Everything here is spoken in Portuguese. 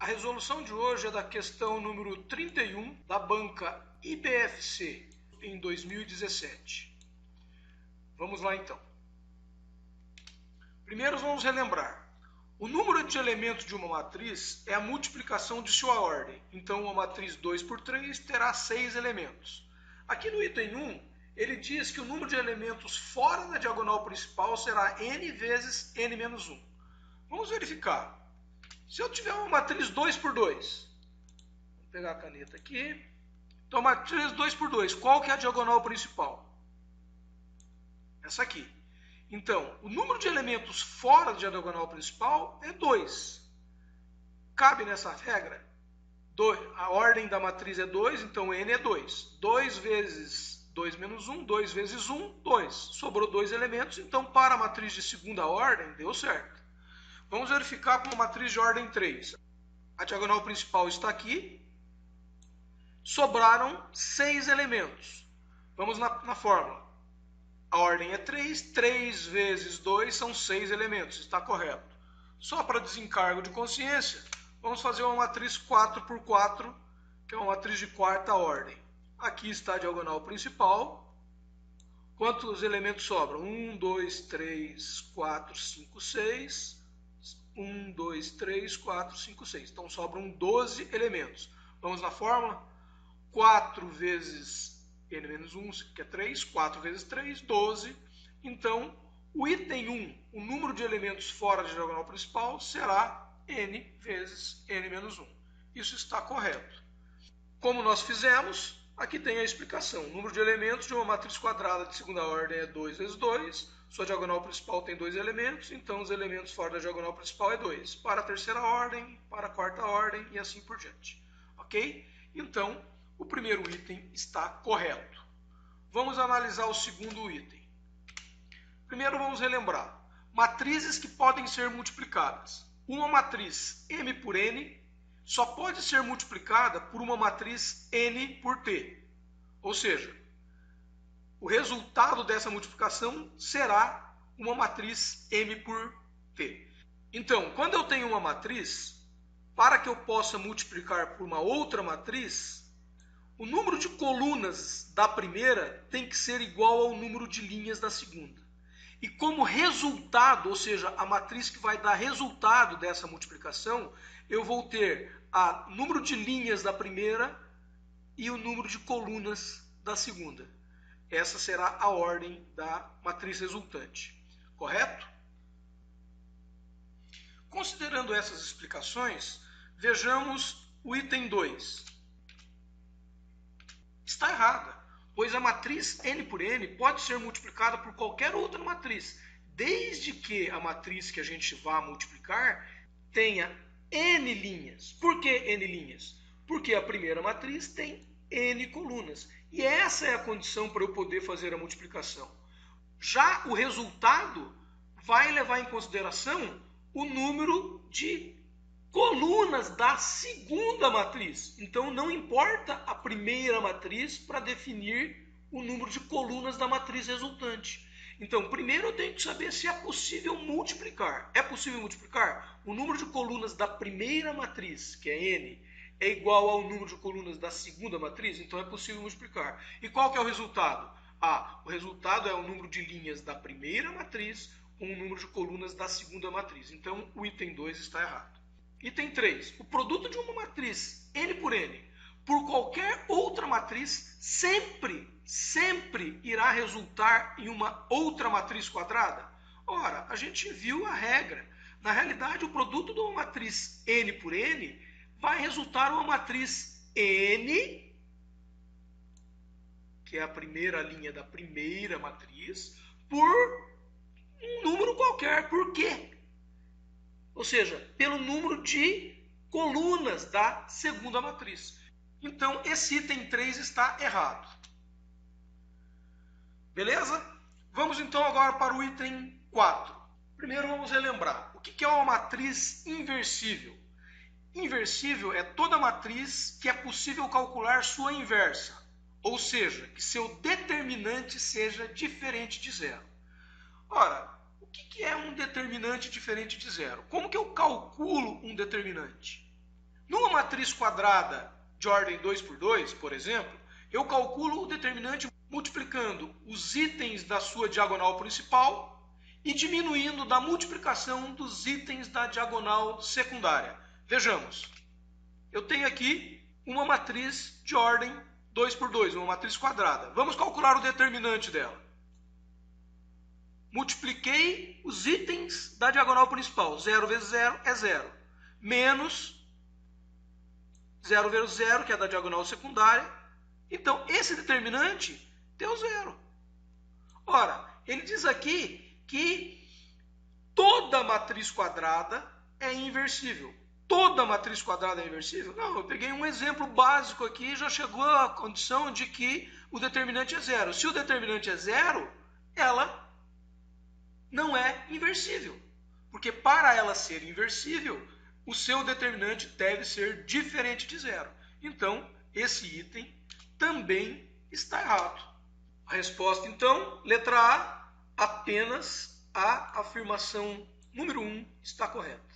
A resolução de hoje é da questão número 31 da banca IBFC em 2017. Vamos lá então. Primeiro vamos relembrar. O número de elementos de uma matriz é a multiplicação de sua ordem. Então uma matriz 2 por 3 terá 6 elementos. Aqui no item 1, ele diz que o número de elementos fora da diagonal principal será n vezes n menos 1. Vamos verificar. Se eu tiver uma matriz 2 por 2, vou pegar a caneta aqui. Então, matriz 2 por 2, qual que é a diagonal principal? Essa aqui. Então, o número de elementos fora da diagonal principal é 2. Cabe nessa regra? A ordem da matriz é 2, então n é 2. 2 vezes 2 menos 1, 2 vezes 1, 2. Sobrou 2 elementos, então para a matriz de segunda ordem, deu certo. Vamos verificar com uma matriz de ordem 3. A diagonal principal está aqui. Sobraram 6 elementos. Vamos na fórmula. A ordem é 3. 3 vezes 2 são 6 elementos. Está correto. Só para desencargo de consciência, vamos fazer uma matriz 4 por 4, que é uma matriz de quarta ordem. Aqui está a diagonal principal. Quantos elementos sobram? 1, 2, 3, 4, 5, 6. 1, 2, 3, 4, 5, 6. Então sobram 12 elementos. Vamos na fórmula? 4 vezes n menos 1, que é 3. 4 vezes 3, 12. Então, o item 1, o número de elementos fora da diagonal principal, será n vezes n menos 1. Isso está correto. Como nós fizemos, aqui tem a explicação. O número de elementos de uma matriz quadrada de segunda ordem é 2 vezes 2. Sua diagonal principal tem 2 elementos, então os elementos fora da diagonal principal é 2. Para a terceira ordem, para a quarta ordem e assim por diante. Ok? Então, o primeiro item está correto. Vamos analisar o segundo item. Primeiro vamos relembrar. Matrizes que podem ser multiplicadas. Uma matriz m por n só pode ser multiplicada por uma matriz n por t. Ou seja, o resultado dessa multiplicação será uma matriz m por t. Então, quando eu tenho uma matriz, para que eu possa multiplicar por uma outra matriz, o número de colunas da primeira tem que ser igual ao número de linhas da segunda. E como resultado, ou seja, a matriz que vai dar resultado dessa multiplicação, eu vou ter o número de linhas da primeira e o número de colunas da segunda. Essa será a ordem da matriz resultante. Correto? Considerando essas explicações, vejamos o item 2. Está errada, pois a matriz n por n pode ser multiplicada por qualquer outra matriz, desde que a matriz que a gente vá multiplicar tenha n linhas. Por que n linhas? Porque a primeira matriz tem n colunas. E essa é a condição para eu poder fazer a multiplicação. Já o resultado vai levar em consideração o número de colunas da segunda matriz. Então não importa a primeira matriz para definir o número de colunas da matriz resultante. Então, primeiro eu tenho que saber se é possível multiplicar. É possível multiplicar? O número de colunas da primeira matriz, que é n, é igual ao número de colunas da segunda matriz, então é possível multiplicar. E qual que é o resultado? O resultado é o número de linhas da primeira matriz com o número de colunas da segunda matriz. Então, o item 2 está errado. Item 3. O produto de uma matriz n por n por qualquer outra matriz sempre irá resultar em uma outra matriz quadrada? Ora, a gente viu a regra. Na realidade, o produto de uma matriz n por n vai resultar uma matriz n, que é a primeira linha da primeira matriz, por um número qualquer. Por quê? Ou seja, pelo número de colunas da segunda matriz. Então, esse item 3 está errado. Beleza? Vamos então agora para o item 4. Primeiro vamos relembrar. O que é uma matriz inversível? Inversível é toda matriz que é possível calcular sua inversa, ou seja, que seu determinante seja diferente de zero. Ora, o que é um determinante diferente de zero? Como que eu calculo um determinante? matriz quadrada de ordem 2 por 2, por exemplo, eu calculo o determinante multiplicando os itens da sua diagonal principal e diminuindo da multiplicação dos itens da diagonal secundária. Vejamos, eu tenho aqui uma matriz de ordem 2 por 2, uma matriz quadrada. Vamos calcular o determinante dela. Multipliquei os itens da diagonal principal. 0 vezes 0 é 0. Menos 0 vezes 0, que é da diagonal secundária. Então, esse determinante deu 0. Ora, ele diz aqui que toda matriz quadrada é inversível. Toda matriz quadrada é inversível? Não, eu peguei um exemplo básico aqui e já chegou à condição de que o determinante é 0. Se o determinante é 0, ela não é inversível. Porque para ela ser inversível, o seu determinante deve ser diferente de 0. Então, esse item também está errado. A resposta, então, letra A, apenas a afirmação número 1 está correta.